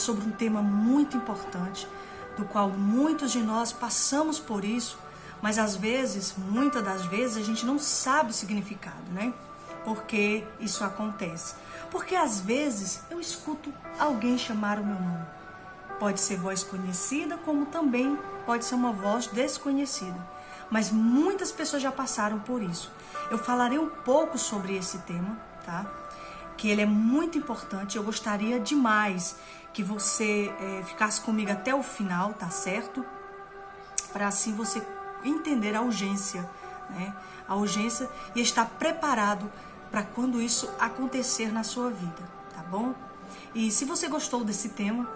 sobre um tema muito importante, do qual muitos de nós passamos por isso, mas às vezes, muitas das vezes, a gente não sabe o significado, né? Por que isso acontece? Porque às vezes eu escuto alguém chamar o meu nome. Pode ser voz conhecida, como também pode ser uma voz desconhecida. Mas muitas pessoas já passaram por isso. Eu falarei um pouco sobre esse tema, tá? Que ele é muito importante. Eu gostaria demais que você ficasse comigo até o final, tá certo? Para assim você entender a urgência, né? A urgência e estar preparado para quando isso acontecer na sua vida, tá bom? E se você gostou desse tema,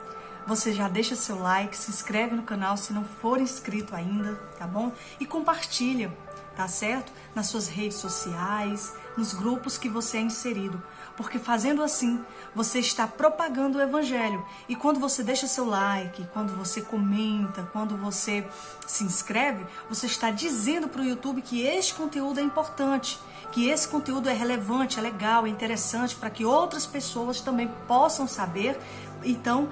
você já deixa seu like, se inscreve no canal se não for inscrito ainda, tá bom? E compartilha, tá certo? Nas suas redes sociais, nos grupos que você é inserido. Porque fazendo assim, você está propagando o evangelho. E quando você deixa seu like, quando você comenta, quando você se inscreve, você está dizendo para o YouTube que este conteúdo é importante, que esse conteúdo é relevante, é legal, é interessante, para que outras pessoas também possam saber. Então,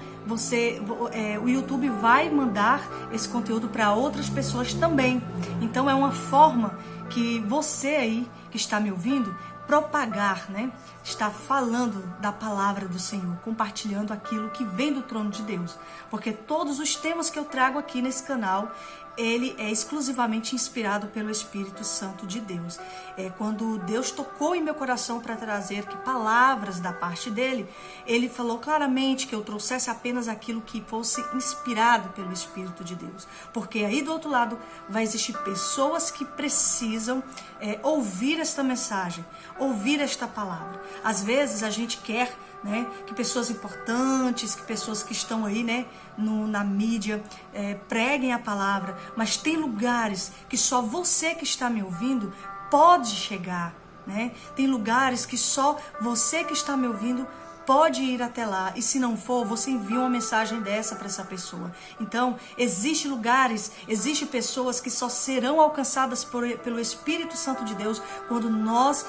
o YouTube vai mandar esse conteúdo para outras pessoas também. Então, é uma forma que você aí, que está me ouvindo, propagar, né? Está falando da palavra do Senhor, compartilhando aquilo que vem do trono de Deus. Porque todos os temas que eu trago aqui nesse canal, ele é exclusivamente inspirado pelo Espírito Santo de Deus. Quando Deus tocou em meu coração para trazer palavras da parte dele, ele falou claramente que eu trouxesse apenas aquilo que fosse inspirado pelo Espírito de Deus. Porque aí do outro lado vai existir pessoas que precisam ouvir esta mensagem, ouvir esta palavra. Às vezes a gente quer, né, que pessoas importantes, que pessoas que estão aí, né, na mídia preguem a palavra, mas tem lugares que só você que está me ouvindo pode chegar, né? Tem lugares que só você que está me ouvindo pode ir até lá, e se não for, você envia uma mensagem dessa para essa pessoa. Então, existem lugares, existem pessoas que só serão alcançadas pelo Espírito Santo de Deus quando nós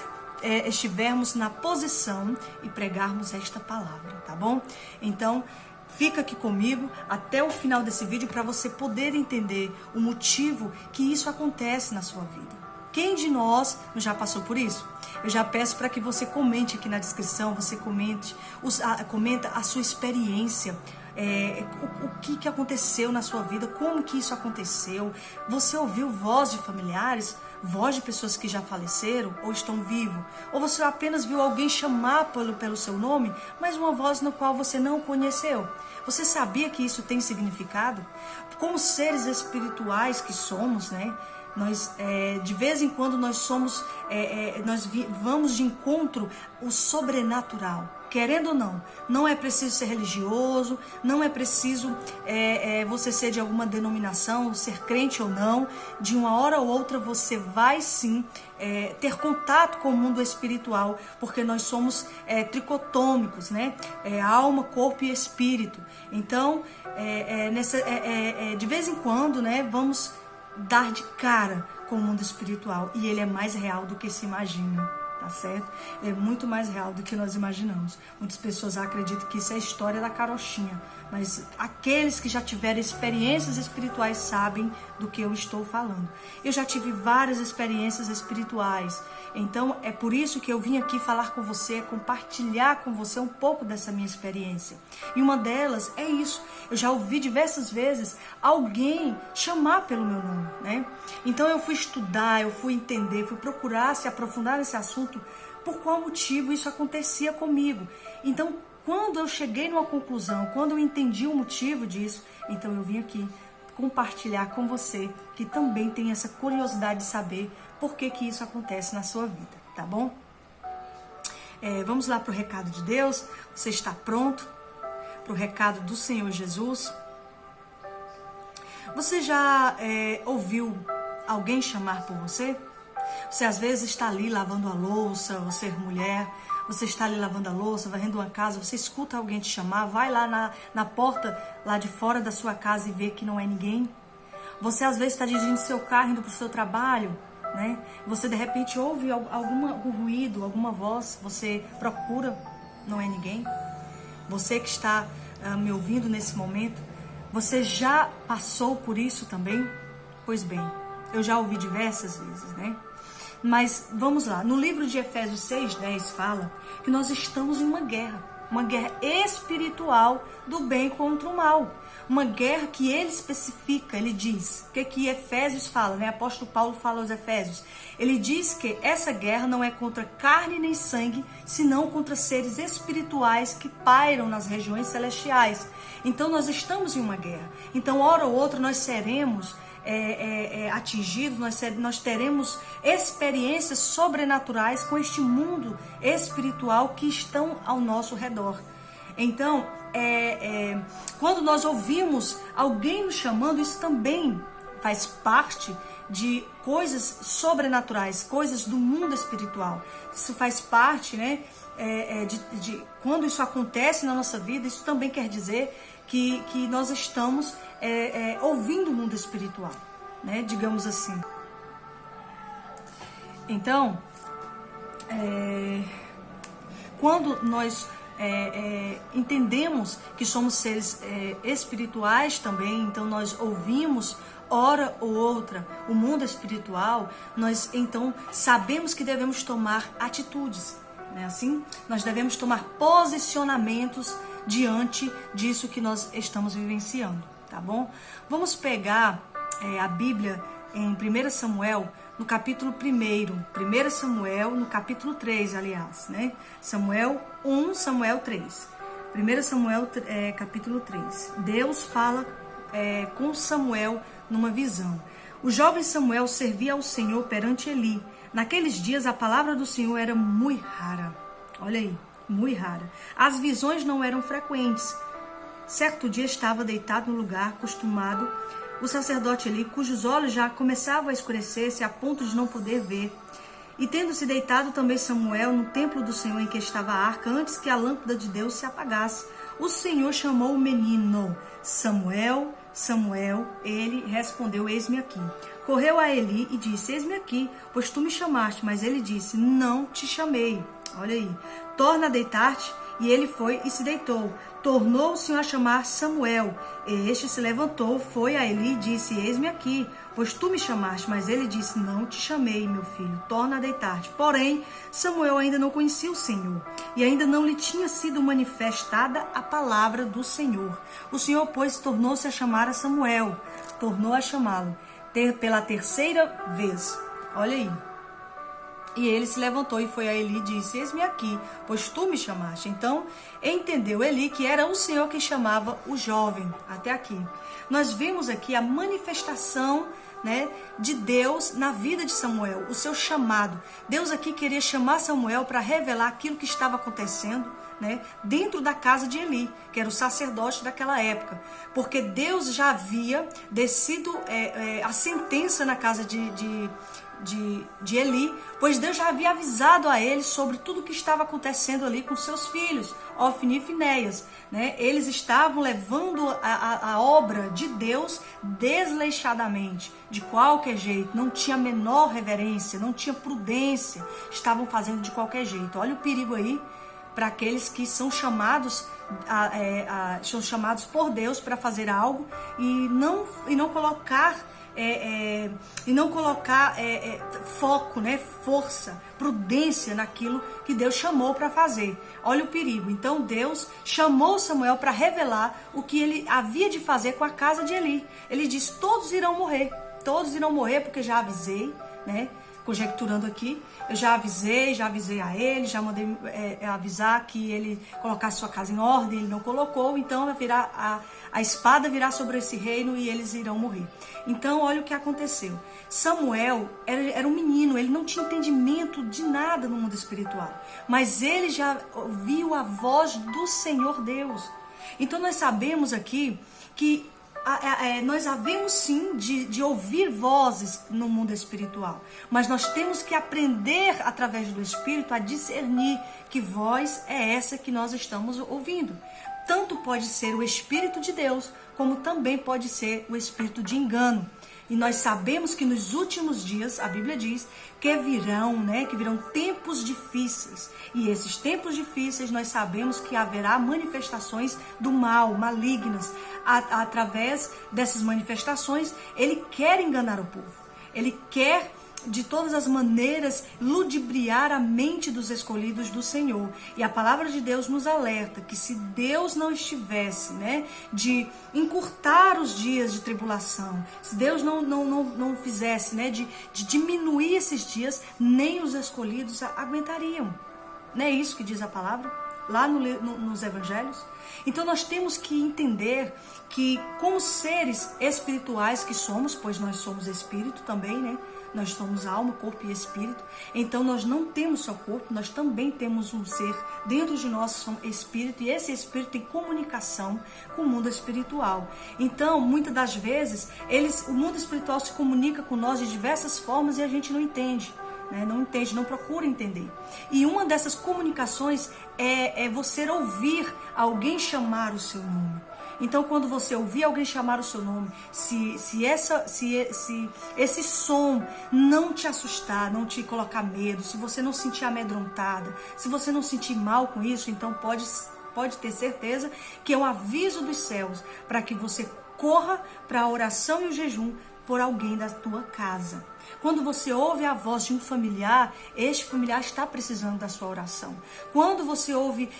estivermos na posição e pregarmos esta palavra, tá bom? Então, fica aqui comigo até o final desse vídeo para você poder entender o motivo que isso acontece na sua vida. Quem de nós já passou por isso? Eu já peço para que você comente aqui na descrição, você comenta a sua experiência, o que aconteceu na sua vida, como que isso aconteceu. Você ouviu voz de familiares, voz de pessoas que já faleceram ou estão vivos? Ou você apenas viu alguém chamar pelo seu nome, mas uma voz no qual você não conheceu? Você sabia que isso tem significado? Como seres espirituais que somos, né? Nós, de vez em quando, nós vamos de encontro ao sobrenatural. Querendo ou não, não é preciso ser religioso, não é preciso você ser de alguma denominação, ser crente ou não. De uma hora ou outra você vai sim ter contato com o mundo espiritual, porque nós somos tricotômicos, né? Alma, corpo e espírito. Então, de vez em quando, né, vamos dar de cara com o mundo espiritual, e ele é mais real do que se imagina, tá certo? É muito mais real do que nós imaginamos. Muitas pessoas acreditam que isso é a história da carochinha, mas aqueles que já tiveram experiências espirituais sabem do que eu estou falando. Eu já tive várias experiências espirituais, então é por isso que eu vim aqui falar com você, compartilhar com você um pouco dessa minha experiência. E uma delas é isso. Eu já ouvi diversas vezes alguém chamar pelo meu nome, né? Então eu fui estudar, eu fui entender, fui procurar se aprofundar nesse assunto, por qual motivo isso acontecia comigo. Então, quando eu cheguei numa conclusão, quando eu entendi o motivo disso, então eu vim aqui compartilhar com você que também tem essa curiosidade de saber por que isso acontece na sua vida, tá bom? Vamos lá para o recado de Deus. Você está pronto para o recado do Senhor Jesus? Você já ouviu alguém chamar por você? Você às vezes está ali lavando a louça, você é mulher, você está ali lavando a louça, varrendo uma casa, você escuta alguém te chamar, vai lá na porta lá de fora da sua casa e vê que não é ninguém. Você às vezes está dirigindo seu carro, indo para o seu trabalho, né? Você de repente ouve algum ruído, alguma voz, você procura, não é ninguém. Você que está me ouvindo nesse momento, você já passou por isso também? Pois bem, eu já ouvi diversas vezes, né? Mas vamos lá, no livro de Efésios 6:10 fala que nós estamos em uma guerra espiritual do bem contra o mal. Uma guerra que ele especifica, ele diz, o que Efésios fala, né? Apóstolo Paulo fala aos Efésios. Ele diz que essa guerra não é contra carne nem sangue, senão contra seres espirituais que pairam nas regiões celestiais. Então nós estamos em uma guerra. Então, hora ou outra, nós seremos atingidos, nós teremos experiências sobrenaturais com este mundo espiritual que estão ao nosso redor. Então, quando nós ouvimos alguém nos chamando, isso também faz parte de coisas sobrenaturais, coisas do mundo espiritual. Isso faz parte, né, quando isso acontece na nossa vida, isso também quer dizer que nós estamos ouvindo o mundo espiritual, né, digamos assim. Então, quando nós entendemos que somos seres espirituais também, então nós ouvimos hora ou outra o mundo espiritual, nós então sabemos que devemos tomar atitudes, né? Assim, nós devemos tomar posicionamentos diante disso que nós estamos vivenciando, tá bom? Vamos pegar a Bíblia em 1 Samuel, no capítulo 1 Samuel, no capítulo 3, aliás, né? Samuel 1, Samuel 3. 1 Samuel, capítulo 3. Deus fala com Samuel numa visão. O jovem Samuel servia ao Senhor perante Eli. Naqueles dias a palavra do Senhor era muito rara. Olha aí, muito rara. As visões não eram frequentes. Certo dia estava deitado no lugar acostumado o sacerdote Eli, cujos olhos já começavam a escurecer-se a ponto de não poder ver. E tendo-se deitado também Samuel no templo do Senhor em que estava a arca, antes que a lâmpada de Deus se apagasse, o Senhor chamou o menino: Samuel, Samuel. Ele respondeu: eis-me aqui. Correu a Eli e disse: eis-me aqui, pois tu me chamaste. Mas ele disse: não te chamei. Olha aí. Torna a deitar-te. E ele foi e se deitou. Tornou o Senhor a chamar Samuel. E este se levantou, foi a Eli e disse: eis-me aqui, pois tu me chamaste. Mas ele disse: não te chamei, meu filho, torna a deitar-te. Porém, Samuel ainda não conhecia o Senhor, e ainda não lhe tinha sido manifestada a palavra do Senhor. O Senhor, pois, tornou-se a chamar a Samuel, tornou a chamá-lo pela terceira vez. Olha aí. E ele se levantou e foi a Eli e disse: eis-me aqui, pois tu me chamaste. Então entendeu Eli que era o Senhor que chamava o jovem. Até aqui. Nós vimos aqui a manifestação, né, de Deus na vida de Samuel, o seu chamado. Deus aqui queria chamar Samuel para revelar aquilo que estava acontecendo, né, dentro da casa de Eli, que era o sacerdote daquela época. Porque Deus já havia descido a sentença na casa de Eli, pois Deus já havia avisado a ele sobre tudo o que estava acontecendo ali com seus filhos, Ofni e Finéias, né? Eles estavam levando a obra de Deus desleixadamente, de qualquer jeito, não tinha a menor reverência, não tinha prudência, estavam fazendo de qualquer jeito. Olha o perigo aí para aqueles que são chamados por Deus para fazer algo e não colocar foco, né, força, prudência naquilo que Deus chamou para fazer. Olha o perigo. Então Deus chamou Samuel para revelar o que ele havia de fazer com a casa de Eli. Ele diz: todos irão morrer porque já avisei, né? Conjecturando aqui, eu já avisei a ele, já mandei avisar que ele colocasse sua casa em ordem, ele não colocou, então vai virar a espada virá sobre esse reino e eles irão morrer. Então olha o que aconteceu. Samuel era um menino, ele não tinha entendimento de nada no mundo espiritual, mas ele já ouviu a voz do Senhor Deus. Então nós sabemos aqui que nós havemos sim de ouvir vozes no mundo espiritual, mas nós temos que aprender através do Espírito a discernir que voz é essa que nós estamos ouvindo. Tanto pode ser o Espírito de Deus, como também pode ser o espírito de engano. E nós sabemos que nos últimos dias, a Bíblia diz, que virão, que virão tempos difíceis. E esses tempos difíceis, nós sabemos que haverá manifestações do mal, malignas. Através dessas manifestações, ele quer enganar o povo. Ele quer, de todas as maneiras, ludibriar a mente dos escolhidos do Senhor. E a palavra de Deus nos alerta que se Deus não estivesse, de encurtar os dias de tribulação, se Deus não fizesse, de diminuir esses dias, nem os escolhidos aguentariam. Não é isso que diz a palavra lá nos evangelhos? Então nós temos que entender que, como seres espirituais que somos, pois nós somos espírito também, nós somos alma, corpo e espírito. Então nós não temos só corpo, nós também temos um ser dentro de nós, somos espírito, e esse espírito tem comunicação com o mundo espiritual. Então, muitas das vezes, o mundo espiritual se comunica com nós de diversas formas e a gente não entende. Não procura entender. E uma dessas comunicações é você ouvir alguém chamar o seu nome. Então, quando você ouvir alguém chamar o seu nome, se esse som não te assustar, não te colocar medo, se você não se sentir amedrontada, se você não se sentir mal com isso, então pode ter certeza que é um aviso dos céus para que você corra para a oração e o jejum por alguém da tua casa. Quando você ouve a voz de um familiar, este familiar está precisando da sua oração. Quando você ouve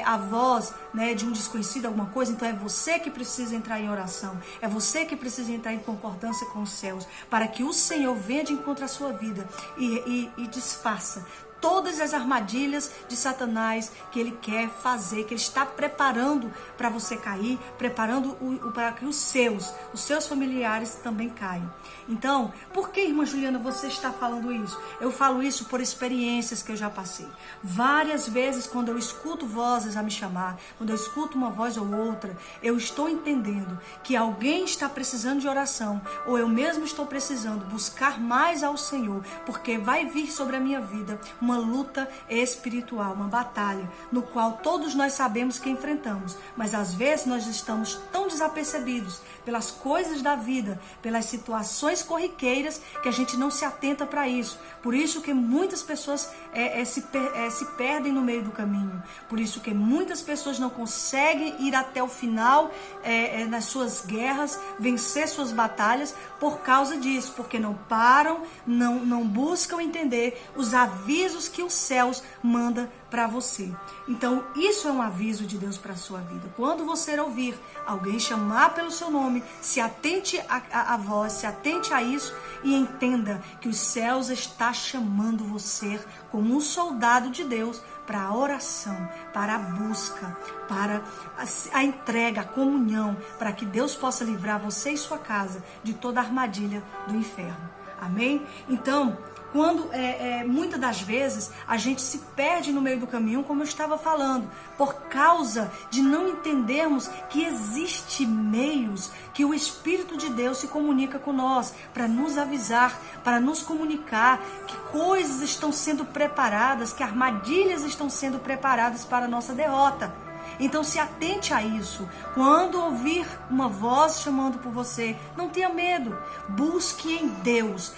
a voz de um desconhecido, alguma coisa, então é você que precisa entrar em oração. É você que precisa entrar em concordância com os céus, para que o Senhor venha de encontro à sua vida e desfaça todas as armadilhas de Satanás que ele quer fazer, que ele está preparando para você cair, preparando para que os seus familiares também caiam. Então, por que, irmã Juliana, você está falando isso? Eu falo isso por experiências que eu já passei. Várias vezes, quando eu escuto vozes a me chamar, quando eu escuto uma voz ou outra, eu estou entendendo que alguém está precisando de oração, ou eu mesmo estou precisando buscar mais ao Senhor, porque vai vir sobre a minha vida uma luta espiritual, uma batalha, no qual todos nós sabemos que enfrentamos, mas às vezes nós estamos tão desapercebidos pelas coisas da vida, pelas situações corriqueiras, que a gente não se atenta para isso. Por isso que muitas pessoas se perdem no meio do caminho, por isso que muitas pessoas não conseguem ir até o final nas suas guerras, vencer suas batalhas por causa disso, porque não param, não buscam entender os avisos que os céus mandam para você. Então, isso é um aviso de Deus para a sua vida. Quando você ouvir alguém chamar pelo seu nome, se atente à voz, se atente a isso e entenda que os céus está chamando você como um soldado de Deus para a oração, para a busca, para a entrega, a comunhão, para que Deus possa livrar você e sua casa de toda a armadilha do inferno. Amém? Então, quando muitas das vezes a gente se perde no meio do caminho, como eu estava falando, por causa de não entendermos que existe meios que o Espírito de Deus se comunica com nós, para nos avisar, para nos comunicar que coisas estão sendo preparadas, que armadilhas estão sendo preparadas para a nossa derrota. Então se atente a isso. Quando ouvir uma voz chamando por você, não tenha medo. Busque em Deus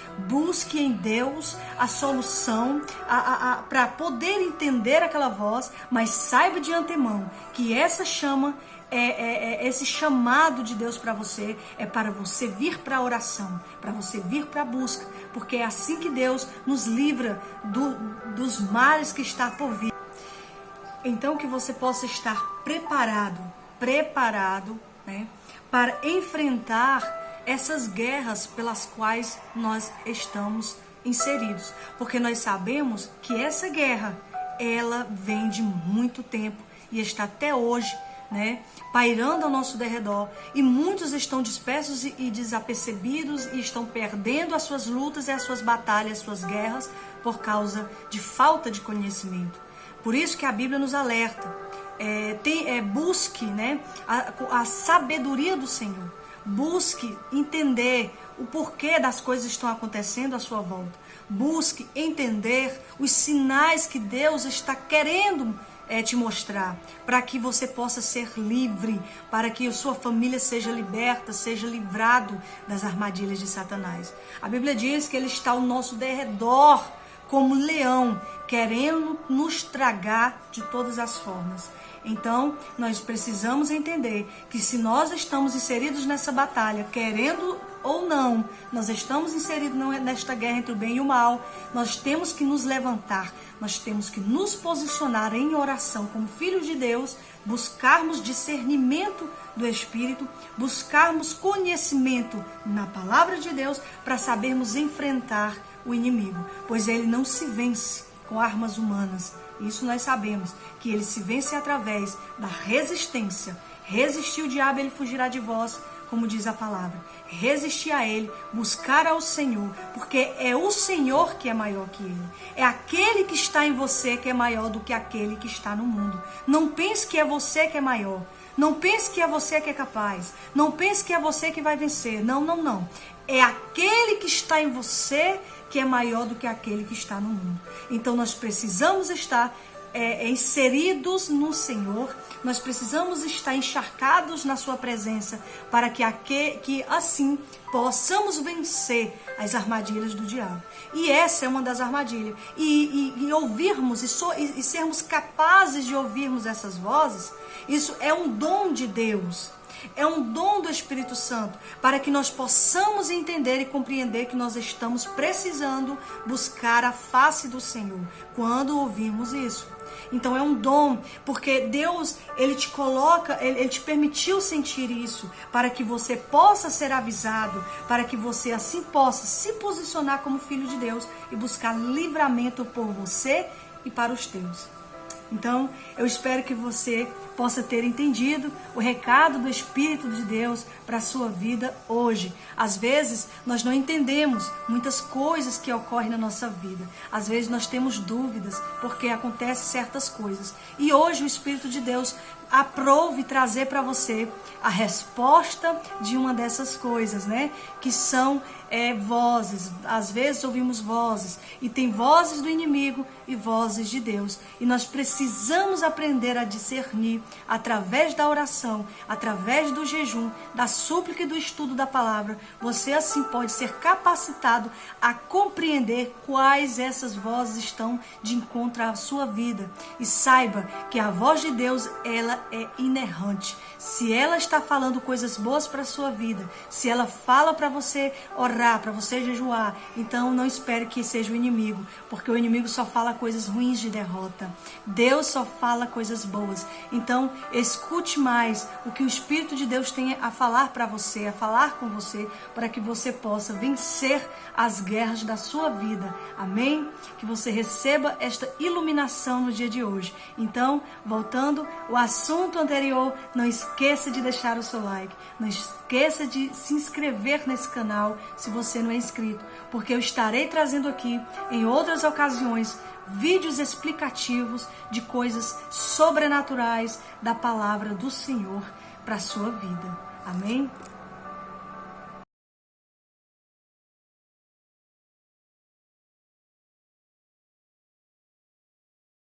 a solução para poder entender aquela voz, mas saiba de antemão que essa chama, esse chamado de Deus para você é para você vir para a oração, para você vir para a busca, porque é assim que Deus nos livra dos males que está por vir. Então que você possa estar preparado, para enfrentar essas guerras pelas quais nós estamos inseridos. Porque nós sabemos que essa guerra, ela vem de muito tempo e está até hoje, pairando ao nosso derredor. E muitos estão dispersos e desapercebidos e estão perdendo as suas lutas e as suas batalhas, as suas guerras, por causa de falta de conhecimento. Por isso que a Bíblia nos alerta, busque a sabedoria do Senhor, busque entender o porquê das coisas que estão acontecendo à sua volta, busque entender os sinais que Deus está querendo te mostrar, para que você possa ser livre, para que a sua família seja liberta, seja livrado das armadilhas de Satanás. A Bíblia diz que ele está ao nosso derredor como leão, querendo nos tragar de todas as formas. Então, nós precisamos entender que se nós estamos inseridos nessa batalha, querendo ou não, nós estamos inseridos nesta guerra entre o bem e o mal, nós temos que nos levantar, nós temos que nos posicionar em oração como filhos de Deus, buscarmos discernimento do Espírito, buscarmos conhecimento na palavra de Deus para sabermos enfrentar o inimigo, pois ele não se vence com armas humanas. Isso nós sabemos, que ele se vence através da resistência. Resistir o diabo, ele fugirá de vós, como diz a palavra. Resistir a ele, buscar ao Senhor, porque é o Senhor que é maior que ele. É aquele que está em você que é maior do que aquele que está no mundo. Não pense que é você que é maior. Não pense que é você que é capaz. Não pense que é você que vai vencer. Não, não, não. É aquele que está em você que é maior do que aquele que está no mundo. Então nós precisamos estar inseridos no Senhor, nós precisamos estar encharcados na sua presença para que assim possamos vencer as armadilhas do diabo. E essa é uma das armadilhas. E ouvirmos e sermos capazes de ouvirmos essas vozes, isso é um dom de Deus. É um dom do Espírito Santo para que nós possamos entender e compreender que nós estamos precisando buscar a face do Senhor quando ouvimos isso. Então é um dom, porque Deus, ele te coloca, ele te permitiu sentir isso, para que você possa ser avisado, para que você assim possa se posicionar como filho de Deus e buscar livramento por você e para os teus. Então, eu espero que você possa ter entendido o recado do Espírito de Deus para a sua vida hoje. Às vezes, nós não entendemos muitas coisas que ocorrem na nossa vida. Às vezes, nós temos dúvidas porque acontecem certas coisas. E hoje, o Espírito de Deus aprove trazer para você a resposta de uma dessas coisas, né? Que são vozes. Às vezes ouvimos vozes, e tem vozes do inimigo e vozes de Deus. E nós precisamos aprender a discernir através da oração, através do jejum, da súplica e do estudo da palavra. Você assim pode ser capacitado a compreender quais essas vozes estão de encontro à sua vida. E saiba que a voz de Deus, ela é inerrante. Se ela está falando coisas boas para a sua vida, se ela fala para você orar, para você jejuar, então não espere que seja o inimigo, porque o inimigo só fala coisas ruins de derrota. Deus só fala coisas boas. Então, escute mais o que o Espírito de Deus tem a falar para você, a falar com você, para que você possa vencer as guerras da sua vida. Amém? Que você receba esta iluminação no dia de hoje. Então, voltando ao assunto anterior, não esqueça de deixar o seu like, não esqueça de se inscrever nesse canal se você não é inscrito, porque eu estarei trazendo aqui em outras ocasiões vídeos explicativos de coisas sobrenaturais da palavra do Senhor para a sua vida. Amém?